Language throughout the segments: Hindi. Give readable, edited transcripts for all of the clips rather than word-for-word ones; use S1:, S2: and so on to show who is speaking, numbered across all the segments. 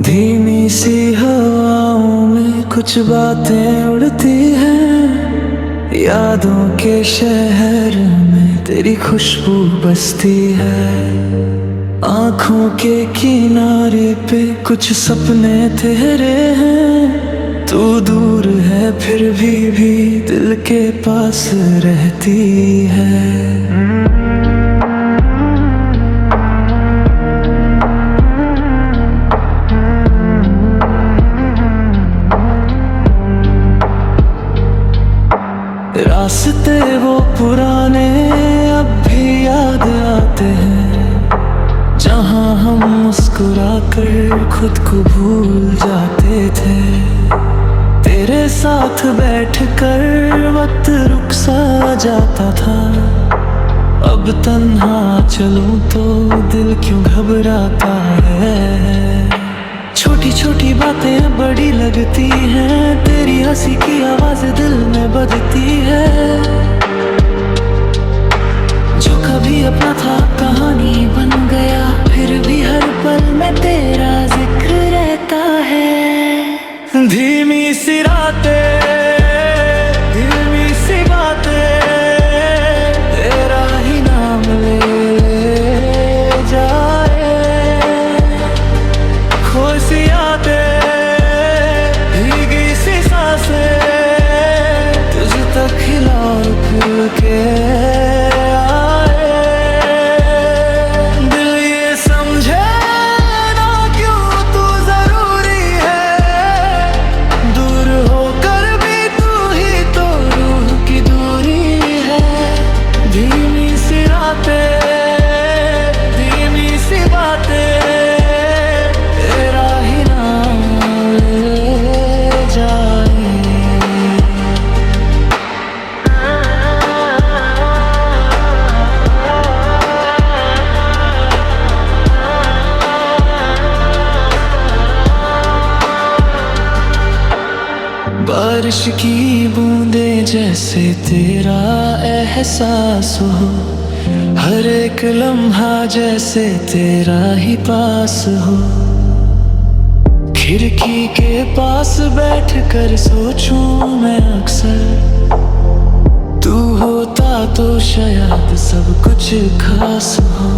S1: धीमी सी हवाओं में कुछ बातें उड़ती हैं, यादों के शहर में तेरी खुशबू बसती है। आँखों के किनारे पे कुछ सपने तेरे हैं, तू दूर है फिर भी दिल के पास रहती है। रास्ते वो पुराने अब भी याद आते हैं, जहाँ हम मुस्कुरा कर खुद को भूल जाते थे। तेरे साथ बैठकर वक्त रुक सा जाता था, अब तन्हा चलूं तो दिल क्यों घबराता है। छोटी छोटी बातें बड़ी लगती हैं, तेरी हंसी की आवाज दिल में बजती है। जो कभी अपना था कहानी बन गया, फिर भी हर पल में तेरा जिक्र रहता है। धीमी सी रातें, धीमी सी बातें, तेरा ही नाम ले जाए। खुशी यादें, भीगी सी सांसें, तुझ तक खिलौट के आए। दिल ये समझे ना क्यों तू जरूरी है, दूर होकर भी तू ही तो रूह की दूरी है। धीमी सी रातें, धीमी सी बातें, तेरा ही नाम ले जाए। बारिश की बूंदें जैसे तेरा एहसास हो, हर एक लम्हा जैसे तेरा ही पास हो। खिड़की के पास बैठकर सोचूं मैं अक्सर, तू होता तो शायद सब कुछ खास हो।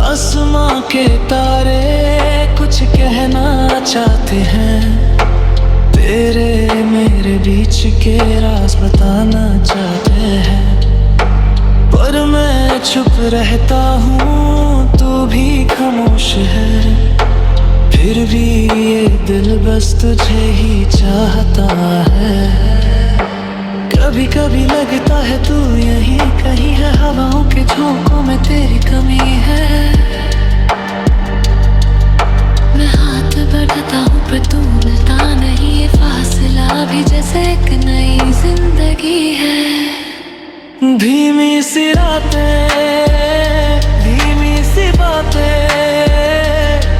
S1: आसमां के तारे कुछ कहना चाहते हैं, तेरे मेरे बीच के राज बताना चाहते हैं। पर मैं चुप रहता हूँ, तू भी खामोश है, फिर भी ये दिल बस तुझे ही चाहता है। कभी कभी लगता है तू यहीं कहीं है, हवाओं के झोंकों में तेरी कमी है। मैं हाथ बढ़ाता हूँ पर तू मिलता नहीं, ये फासला भी जैसे एक नई जिंदगी है। धीमी सी रातें, धीमी सी बातें,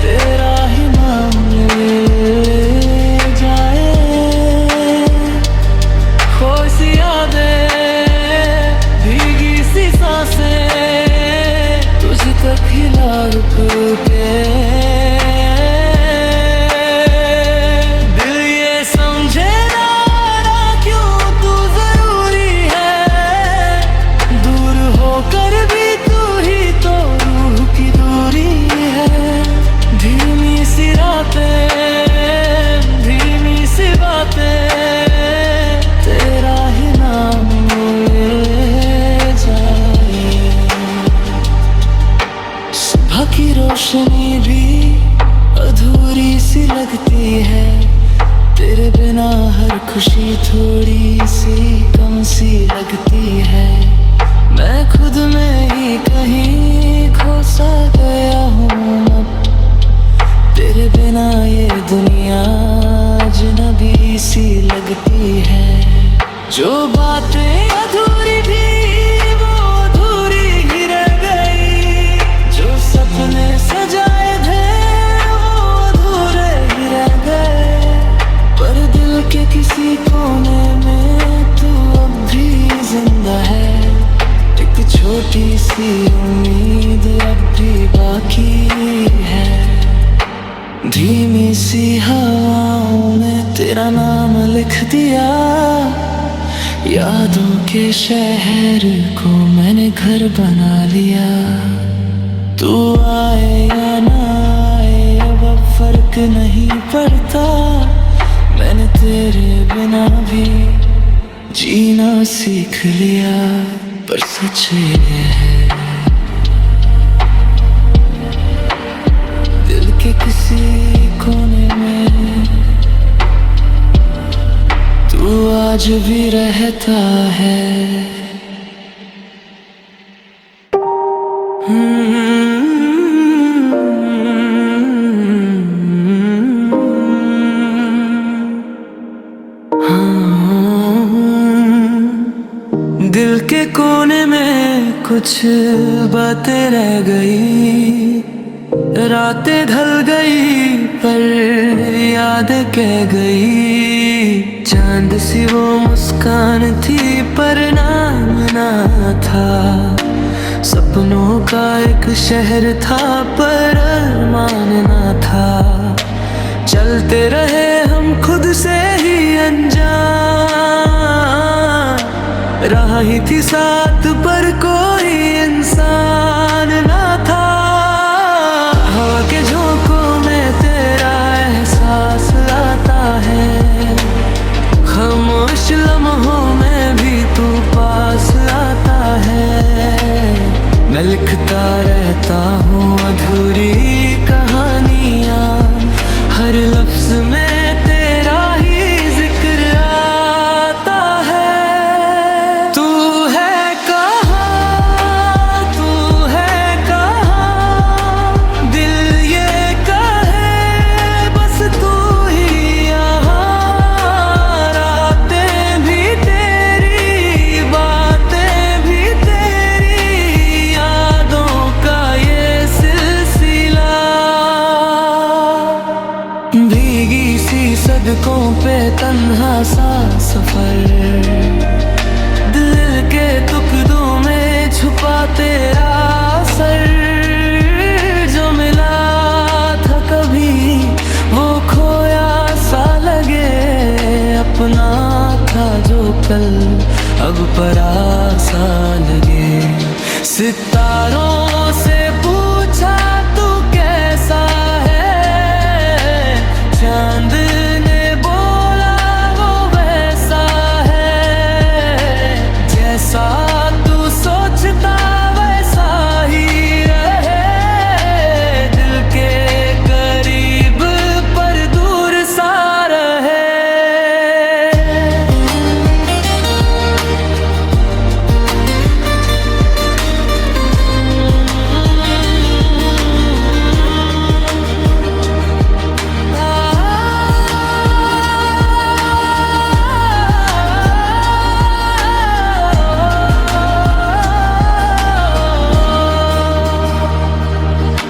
S1: तेरा ही नाम ले जाए। खुशी यादें, भीगी सी सांसें, तुझ तक हिला रुक के। दिल ये समझे ना क्यों तू जरूरी है, दूर होकर भी तू ही तो रूह की दूरी है। धीमी सी रातें, धीमी सी बातें, तेरा ही नाम ले जाए। सुबह की रोशनी भी अधूरी सी लगती है, तेरे बिना हर खुशी थोड़ी सी कम सी लगती है। मैं खुद में ही कहीं खो सा गया हूँ अब, तेरे बिना ये दुनिया अजनबी सी लगती है। जो बातें अधूरी थी वो अधूरी ही रह गई, जो सपने सजाए थे वो अधूरे ही रह गए। पर दिल के किसी कोने में तू अब भी जिंदा है, एक छोटी सी उम्मीद अब भी दिया। यादों के शहर को मैंने घर बना लिया। तू आए या ना आए अब फर्क नहीं पड़ता। मैंने तेरे बिना भी जीना सीख लिया। पर सच ये है, दिल के किसी कोने में तू आज भी रहता है। दिल के कोने में कुछ बातें रह गई। रातें ढल गई पर याद कह गई। चांद सी वो मुस्कान थी पर नाम ना था। सपनों का एक शहर था पर अरमान ना था। चलते रहे हम खुद से ही अनजान। राह ही थी साथ पर कोई इंसान ना था। हवा के झोंकों में तेरा एहसास आता है। खामोश लम्हों में भी तू पास आता है। मैं लिखता रहता हूँ अधूरी कहानियाँ। हर लफ्ज में तेरा ही जिक्र आता है। तू है कहाँ, तू है कहाँ, दिल ये कहे बस तू ही यहाँ। रातें भी तेरी, बातें भी तेरी, यादों का ये सिलसिला। भीगी सी सड़कों पे तन्हा सा सफर। दिल के टुकड़ों में छुपा तेरा सर। जो मिला था कभी वो खोया सा लगे। अपना था जो कल अब परासा लगे। सितारों से पूछा तू कैसा है। चांद ने बोला वो वैसा है। जैसा तू सोचता वैसा ही रहे। दिल के करीब पर दूर सा रहे।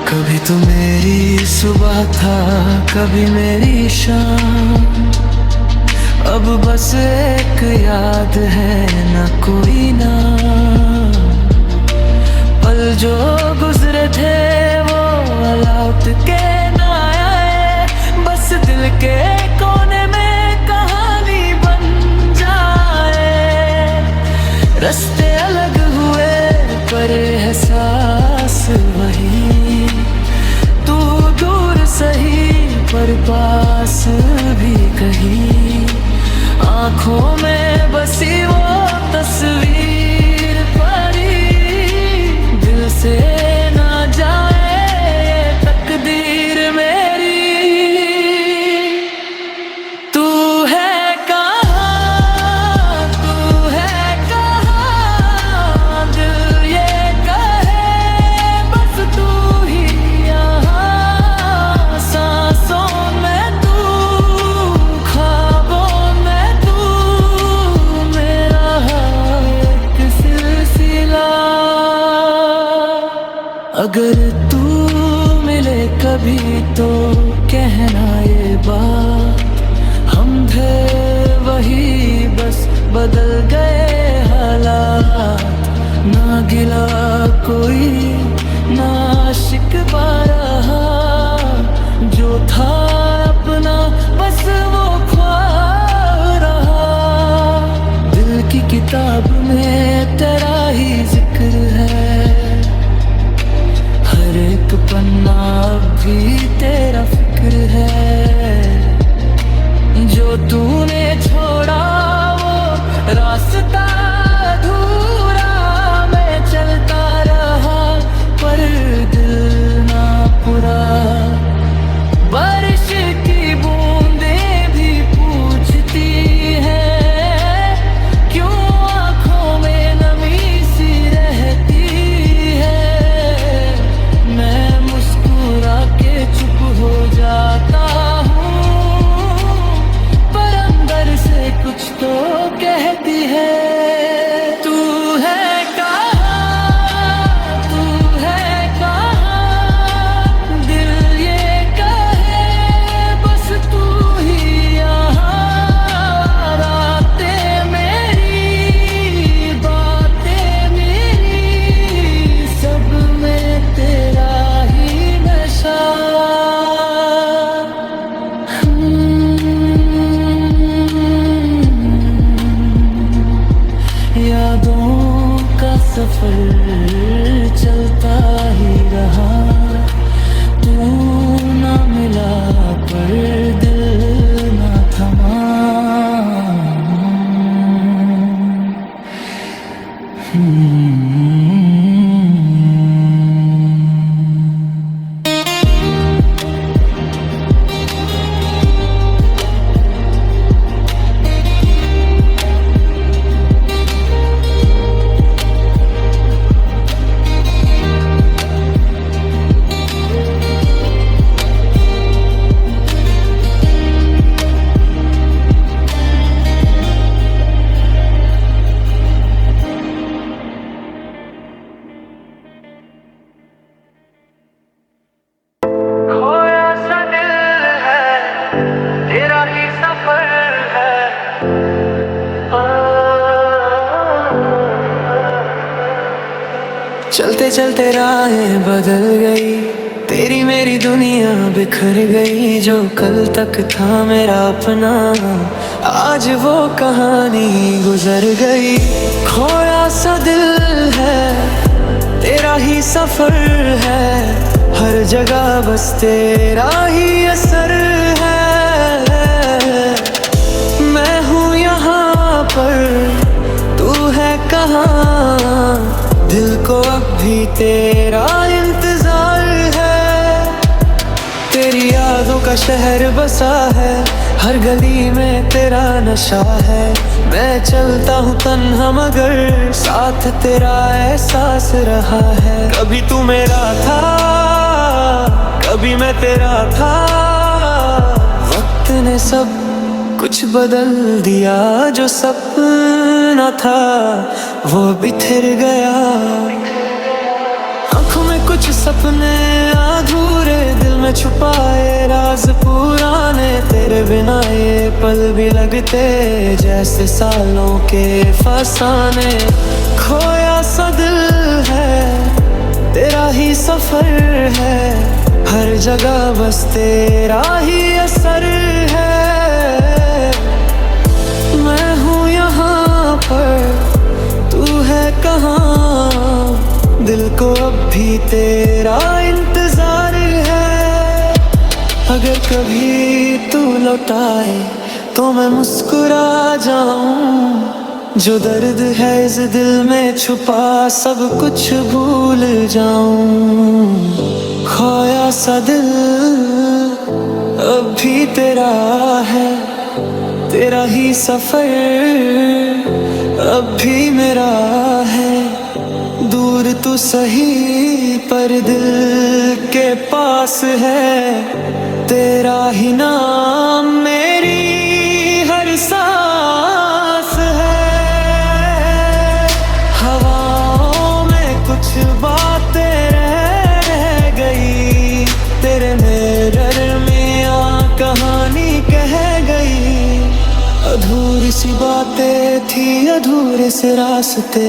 S1: कभी तो मेरी सुबह था कभी मेरी शाम। अब बस एक याद है ना कोई नाम। पल जो गुजरे थे वो लौट के ना आए। बस दिल के कोने में कहानी बन जाए। रास्ते अलग हुए पर एहसास वही। तू दूर सही पर पास भी कहीं। आँखों में बसी वो तस्वीर परी। दिल से ना जाए तकदीर मेरी। तू है कहाँ, तू है कहाँ, दिल ये कहे बस तू ही यहाँ। सांसों में तू, ख्वाबों में तू, मेरा एक सिलसिला। अगर तू मिले कभी तो कहना ये बात। हम थे वही बस बदल गए हालात। ना गिला कोई ना शिकवा रहा। जो था अपना बस वो ख्वाब रहा। भी तेरा फिक्र है। जो तूने छोड़ा वो रास्ता अधूरा, मैं चलता रहा पर दिल ना पूरा। बारिश की बूंदें भी पूछती है, क्यों आँखों में नमी सी रहती है। मैं मुस्कुरा के चुप हो जाता हूँ, पर अंदर से कुछ तो कहती है। तू है कहाँ, तू है कहाँ, दिल ये कहे बस तू ही यहाँ। रातें मेरी, बातें मेरी, सब में तेरा ही नशा। यादों का सफर चलता ही रहा, तू ना मिला पर दिल ना थमा। खोया सा दिल है, तेरा ही सफर है। चलते चलते राहें बदल गई, तेरी मेरी दुनिया बिखर गई। जो कल तक था मेरा अपना, आज वो कहानी गुजर गई। खोया सा दिल है, तेरा ही सफर है। हर जगह बस तेरा ही असर है। मैं हूँ यहाँ पर, तू है कहाँ, दिल को अब भी तेरा इंतजार है। तेरी यादों का शहर बसा है, हर गली में तेरा नशा है। मैं चलता हूँ तन्हा मगर साथ तेरा एहसास रहा है। कभी तू मेरा था, कभी मैं तेरा था। वक्त ने सब कुछ बदल दिया, जो सपना था वो बिखर गया। आँखों में कुछ सपने अधूरे, दिल में छुपाए राज पुराने। तेरे बिना ये पल भी लगते जैसे सालों के फसाने। खोया सा दिल है, तेरा ही सफर है। हर जगह बस तेरा ही असर है। मैं हूँ यहाँ पर, तू है कहाँ, दिल को अब भी तेरा इंतजार है। अगर कभी तू लौटाए तो मैं मुस्कुरा जाऊं। जो दर्द है इस दिल में छुपा, सब कुछ भूल जाऊं। खोया सा दिल अब भी तेरा है, तेरा ही सफर अब भी मेरा है। दूर तू सही पर दिल के पास है। तेरा ही नाम मेरी हर सांस है। हवाओं में कुछ बातें रह गई, तेरे मिरर में कहानी कह गई। अधूरी सी बातें थी, अधूरे से रास्ते।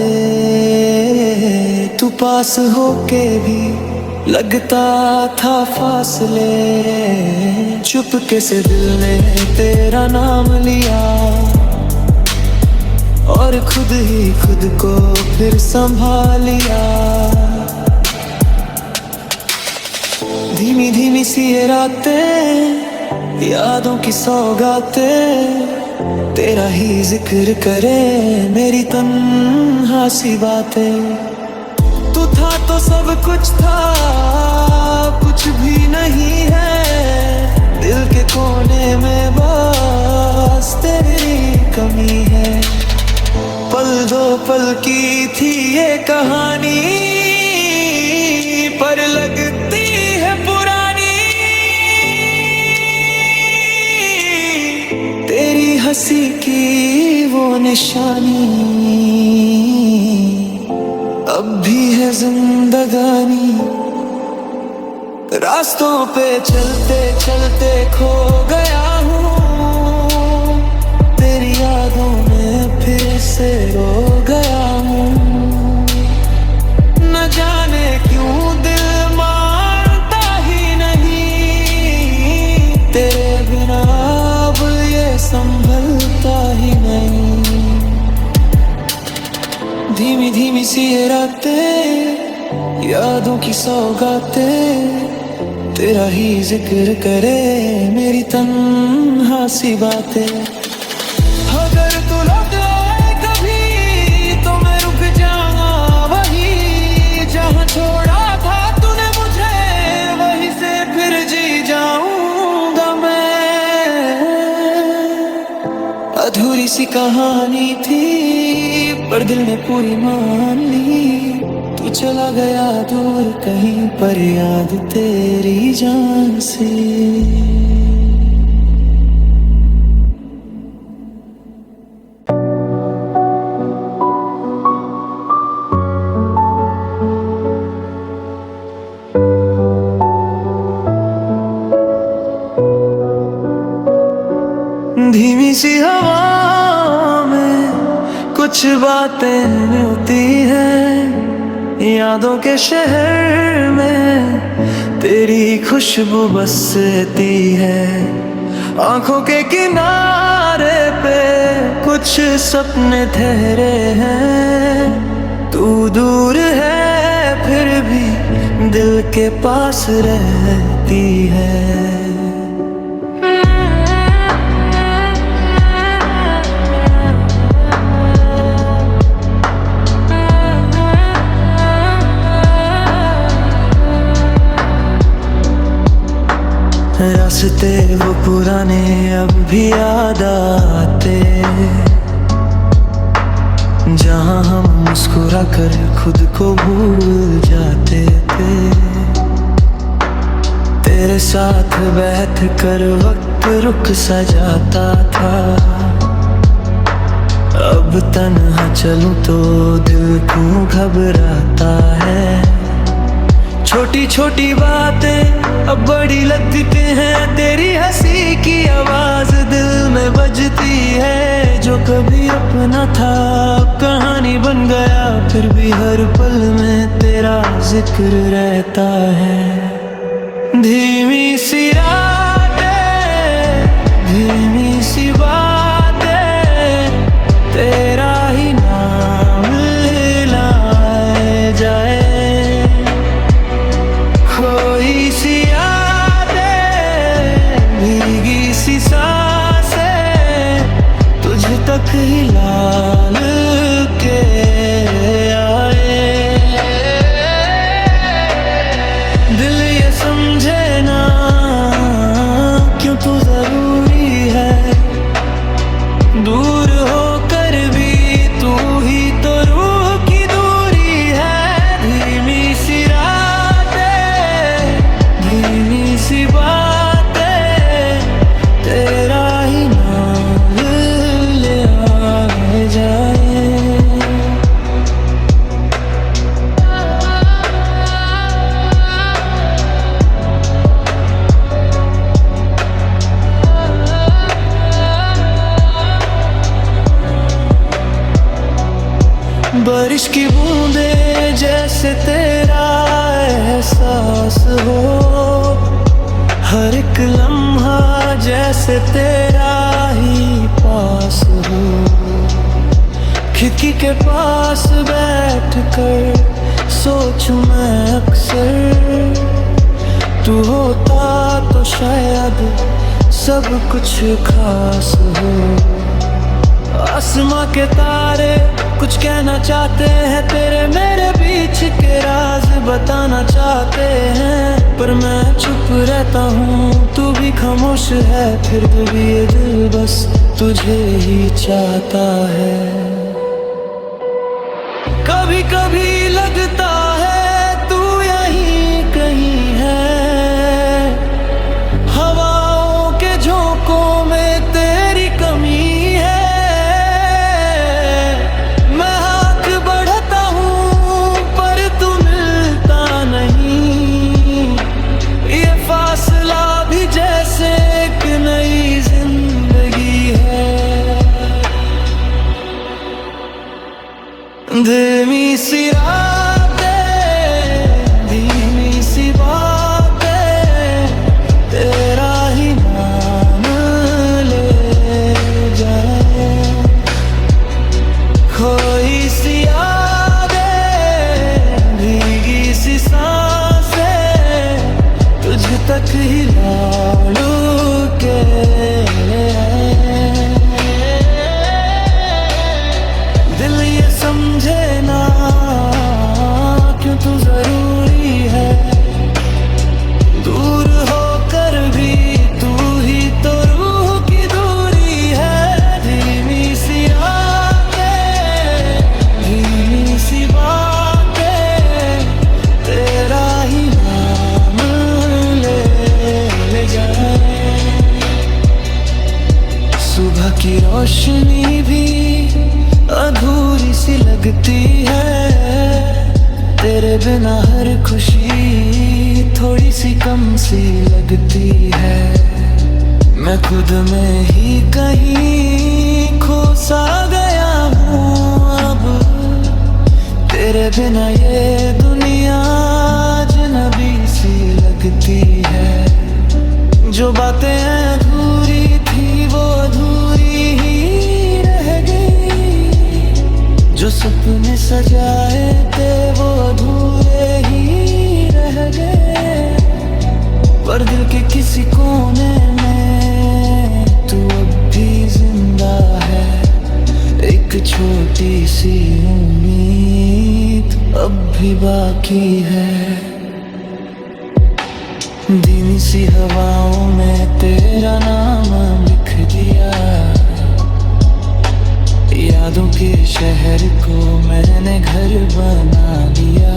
S1: तू पास होके भी लगता था फासले। चुपके से दिल ने तेरा नाम लिया और खुद ही खुद को फिर संभाल लिया। धीमी धीमी सी ये रातें, यादों की सौगातें, तेरा ही जिक्र करे मेरी तन्हा सी बातें। तू था तो सब कुछ था, कुछ भी नहीं है, दिल के कोने में बस तेरी कमी है। पल दो पल की थी ये कहानी, पर लगती है पुरानी। तेरी हंसी की वो निशानी अब भी है जिंदगानी। रास्तों पे चलते चलते खो गया हूँ, तेरी यादों में फिर से रो गया हूँ। न जाने क्यों दिल मानता ही नहीं, तेरे बिना अब ये संभलता ही नहीं। धीमी धीमी सी ये रातें, यादों की सौगातें, तेरा ही जिक्र करे मेरी तन्हा सी बातें। अगर तू लौट आए कभी तो मैं रुक जाऊंगा वहीं, जहाँ छोड़ा था तूने मुझे वहीं से फिर जी जाऊंगा मैं। अधूरी सी कहानी थी पर दिल ने पूरी मान ली। तू चला गया दूर कहीं पर याद तेरी जान से। धीमी सी हवा में कुछ बातें मिलती हैं, यादों के शहर में तेरी खुशबू बसती है। आंखों के किनारे पे कुछ सपने ठहरे हैं, तू दूर है फिर भी दिल के पास रहती है। रास्ते वो पुराने अब भी याद आते, जहाँ हम मुस्कुरा कर खुद को भूल जाते थे। तेरे साथ बैठ कर वक्त रुक सा जाता था, अब तन्हा चलूं तो दिल क्यों घबराता है। छोटी छोटी बातें अब बड़ी लगती हैं, तेरी हंसी की आवाज दिल में बजती है। जो कभी अपना था अब कहानी बन गया, फिर भी हर पल में तेरा जिक्र रहता है। धीमी सी रातें, धीमी सी बातें, तेरा ही नाम लाए जाए। खोई सी यादें, भीगी सी सांसें, तुझ तक ही लाल के आए। दिल ये समझे ना क्यों तू जरूरी है, दूर होकर भी तू ही तो रूह की दूरी है। धीमी सी धीमी सी बातें, तेरा ही नाम ले आए जाए। बारिश की बूंदें जैसे तेरा एहसास हो, हर एक लम्हा जैसे तेरा ही पास हो। खिड़की के पास बैठ कर सोचूं मैं अक्सर, तू शायद सब कुछ खास हो। आसमां के तारे कुछ कहना चाहते हैं, तेरे मेरे बीच के राज बताना चाहते हैं, पर मैं चुप रहता हूँ, तू भी खामोश है, फिर भी ये दिल बस तुझे ही चाहता है। कभी कभी लगता है तू यहीं कहीं है, हवाओं के झोंकों में तेरी कमी है। मैं हाथ बढ़ाता हूँ पर तू मिलता नहीं, ये फासला भी जैसे एक नई जिंदगी है। धीमी सी रातें, धीमी सी बातें, तेरा ही नाम ले जाए। खोई सी यादें, भीगी सी सांसें, तुझ तक ही लाडू के दिल ये समझे ना क्यों तू जरूरी है। दूर होकर भी तू ही तो रूह की दूरी है। धीमी सी रातें, धीमी सी बातें, तेरा ही नाम ले जाए। सुबह की रोशनी भी अधूरी सी लगती है, तेरे बिना हर खुशी थोड़ी सी कम सी लगती है। मैं खुद में ही कहीं खो सा गया हूँ अब, तेरे बिना ये दुनिया अजनबी सी लगती है। जो बातें अधूरी थी वो अधूरी ही रह गई, जो सपने सजाए थे वो अधूरे ही रह गए, पर दिल के किसी कोने में तू अब भी जिंदा है। एक छोटी सी उम्मीद अब भी बाकी है। धीमी सी हवाओं में तेरा नाम लिख दिया, यादों के शहर को मैंने घर बना लिया।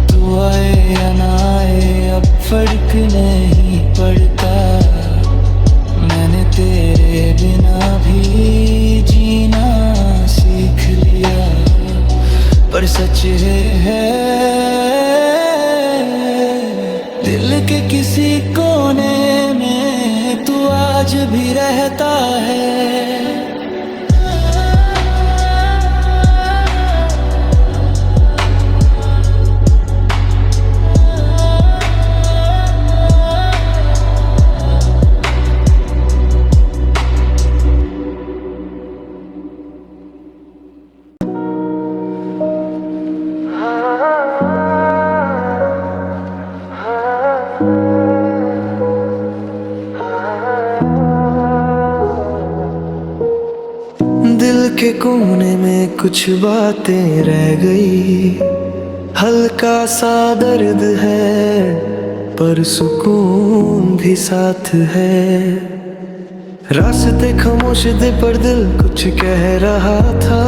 S1: तू आए या ना आए अब फर्क नहीं पड़ता, मैंने तेरे बिना भी जीना सीख लिया। पर सच है दिल के किसी कोने में तू आज भी रहता है। दिल के कोने में कुछ बातें रह गई, हल्का सा दर्द है पर सुकून भी साथ है। रास्ते खामोश थे पर दिल कुछ कह रहा था,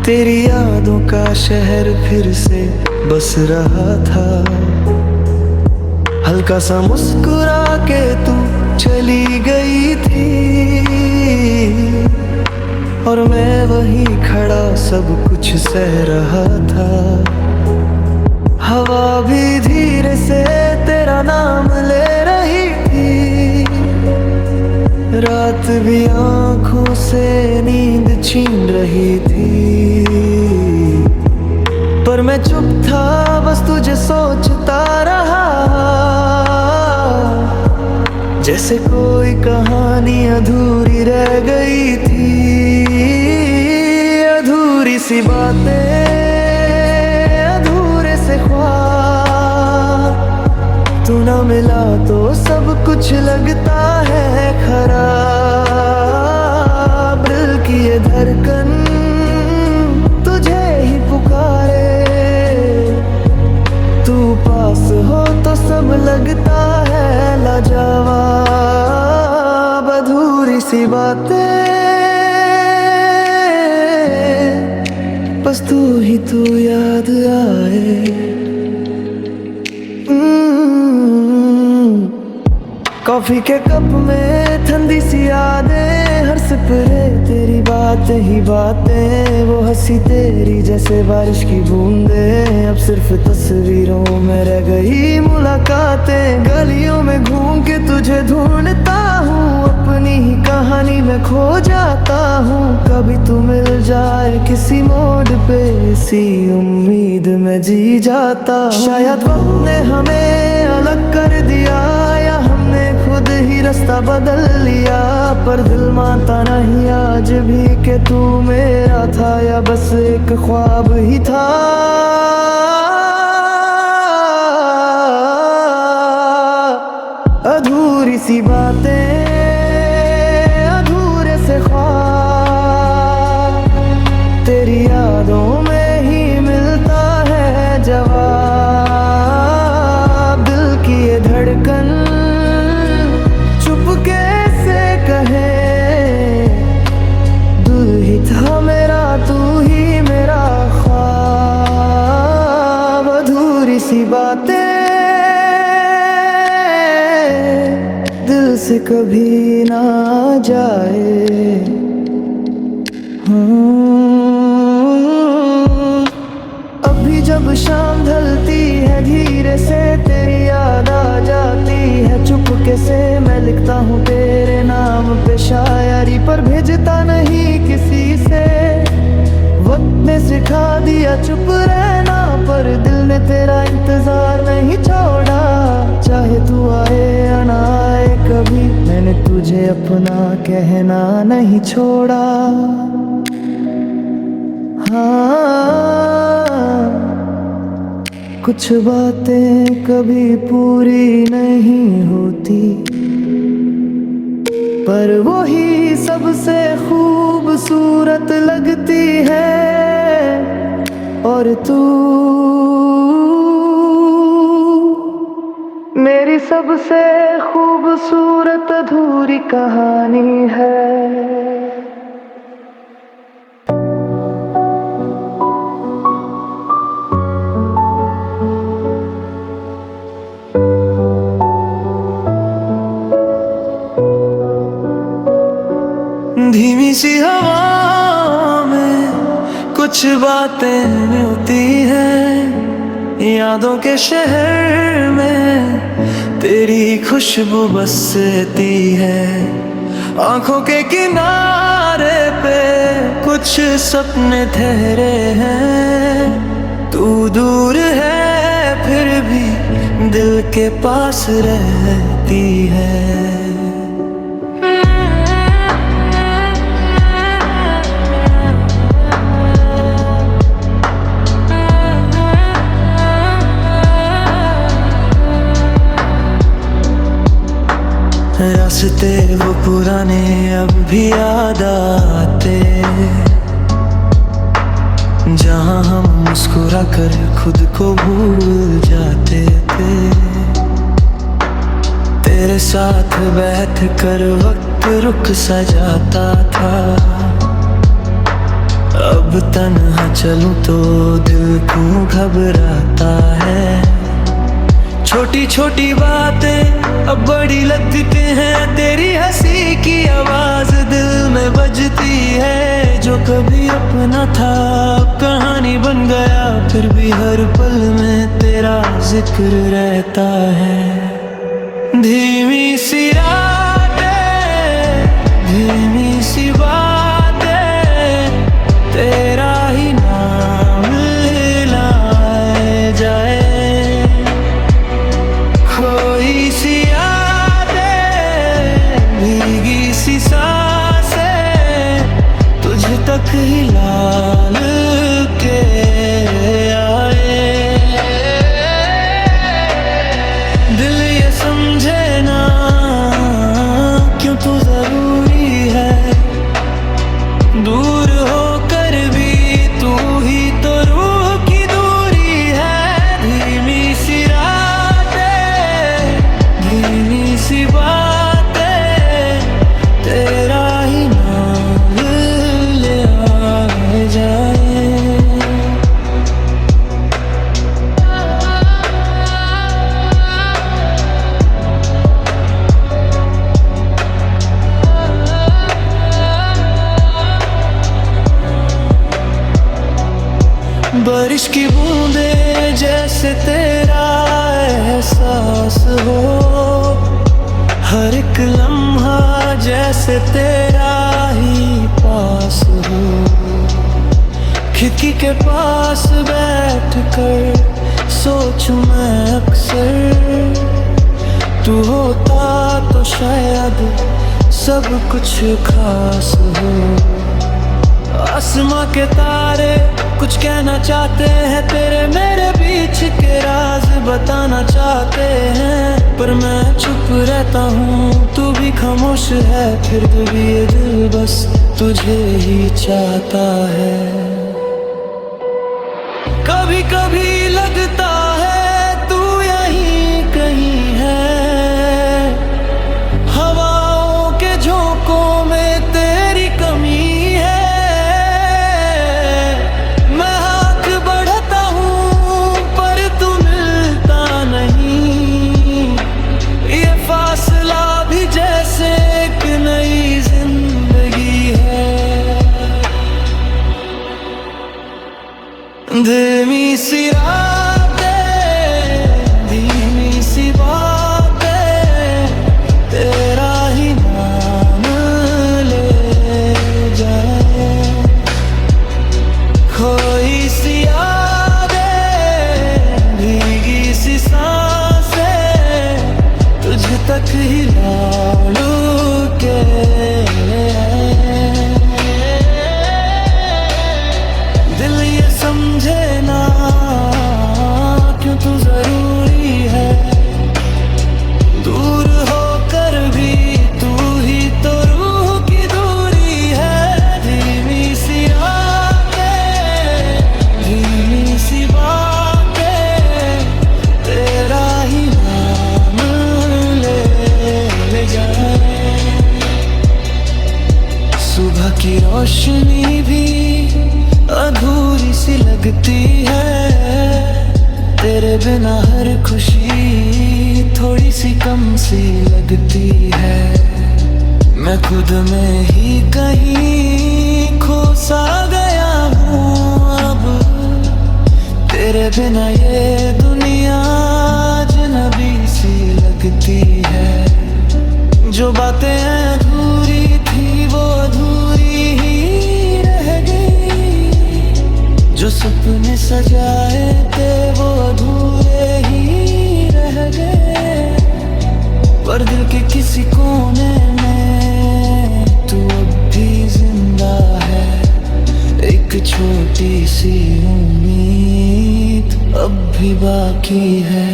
S1: तेरी यादों का शहर फिर से बस रहा था। हल्का सा मुस्कुरा के तू चली गई थी, और मैं वहीं खड़ा सब कुछ सह रहा था। हवा भी धीरे से तेरा नाम ले रही थी, रात भी आंखों से नींद छीन रही थी। पर मैं चुप था बस तुझे सोचता रहा, जैसे कोई कहानी अधूरी रह गई थी। अधूरी सी बातें, अधूरे से ख्वाब, कुछ लगता है खराब। दिल की ये धड़कन तुझे ही पुकारे, तू पास हो तो सब लगता है लाजवाब। अधूरी सी बातें बस तू ही तू याद आए। कॉफी के कप में ठंडी सी यादें, हर सिपरे तेरी बातें ही बातें। वो हंसी तेरी जैसे बारिश की बूंदें, अब सिर्फ तस्वीरों में रह गई मुलाकातें। गलियों में घूम के तुझे ढूंढता हूँ, अपनी ही कहानी में खो जाता हूँ। कभी तू मिल जाए किसी मोड़ पे, इसी उम्मीद में जी जाता। शायद वक्त ने हमें अलग कर दिया, या हमने खुद ही रास्ता बदल लिया। पर दिल मानता नहीं आज भी कि तू मेरा था, या बस एक ख्वाब ही था। अधूरी सी बातें, अधूरे से ख्वाब, तेरी यादों में ही मिलता है जवाब। दिल की ये धड़कन चुपके से कहे, तू ही था मेरा, तू ही मेरा ख्वाब। अधूरी सी बातें दिल से कभी ना जाए। अभी जब शाम ढलती है धीरे से, तेरी याद आ जाती है चुपके से। मैं लिखता हूँ तेरे नाम पे शायरी, पर भेजता नहीं किसी से। वक्त ने सिखा दिया चुप रहना, पर दिल ने तेरा इंतजार नहीं छोड़ा। चाहे तू आए या ना आए कभी, मैंने तुझे अपना कहना नहीं छोड़ा। हाँ, कुछ बातें कभी पूरी नहीं होती, पर वही सबसे खूबसूरत लगती है। और तू मेरी सबसे खूबसूरत अधूरी कहानी है। धीमी सी हवा में कुछ बातें मिलती हैं, यादों के शहर में तेरी खुशबू बसती है। आंखों के किनारे पे कुछ सपने ठहरे हैं, तू दूर है फिर भी दिल के पास रहती है। रास्ते वो पुराने अब भी याद आते, जहाँ हम मुस्कुरा कर खुद को भूल जाते थे। तेरे साथ बैठ कर वक्त रुक सा जाता था। अब तन्हा चलूं तो दिल क्यों घबराता है। छोटी छोटी बातें अब बड़ी लगती हैं, तेरी हंसी की आवाज दिल में बजती है। जो कभी अपना था अब कहानी बन गया, फिर भी हर पल में तेरा जिक्र रहता है। धीमी सी रातें, धीमी सी बातें, तेरा ही नाम लाए जाए। खोई सी यादें, भीगी सी सांसें, तुझ तक ही लाल के आए। दिल ये समझे ना बारिश की बूंदे जैसे तेरा एहसास हो, हर एक लम्हा जैसे तेरा ही पास हो। खिड़की के पास बैठ कर सोचूं मैं अक्सर, तू होता तो शायद सब कुछ खास हो। आसमां के तारे कुछ कहना चाहते हैं, तेरे मेरे बीच के राज बताना चाहते हैं, पर मैं चुप रहता हूँ, तू भी खामोश है। फिर भी ये दिल बस तुझे ही चाहता है। कभी कभी लगता है तू यहीं कहीं है, हवाओं के झोंकों में तेरी कमी है। मैं हाथ बढ़ाता हूँ पर तू मिलता नहीं, ये फासला भी जैसे एक नई जिंदगी है। धीमी सी रातें, धीमी सी बातें, तेरा ही नाम ले जाए। खोई सी यादें, भीगी सी सांसें, तुझ तक ही लौट के दिल ये समझे ना क्यों तू जरूरी है। दूर होकर भी तू ही तो रूह की दूरी है। धीमी सी रातें, धीमी सी बातें, तेरा ही नाम ले जाए। सुबह की रोशनी भी अधूरी सी लगती है, तेरे बिना हर खुशी थोड़ी सी कम सी लगती है। मैं खुद में ही कहीं खो सा गया हूँ अब, तेरे बिना ये दुनिया अजनबी सी लगती है। जो बातें अधूरी थी वो अधूरी ही रह गई, जो सपने सजाए थे वो अधूरे ही रह गए। पर दिल के किसी कोने में तू अब भी जिंदा है, एक छोटी सी उम्मीद अब भी बाकी है।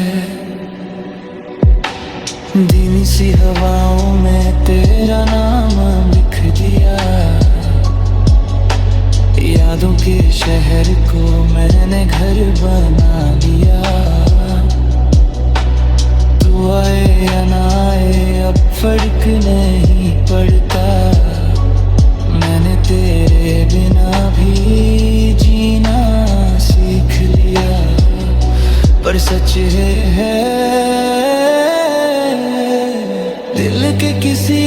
S1: धीमी सी हवाओं में तेरा नाम लिख दिया, यादों के शहर को मैंने घर बना लिया। तू आए या ना आए अब फर्क नहीं पड़ता, मैंने तेरे बिना भी जीना सीख लिया। पर सच है दिल के किसी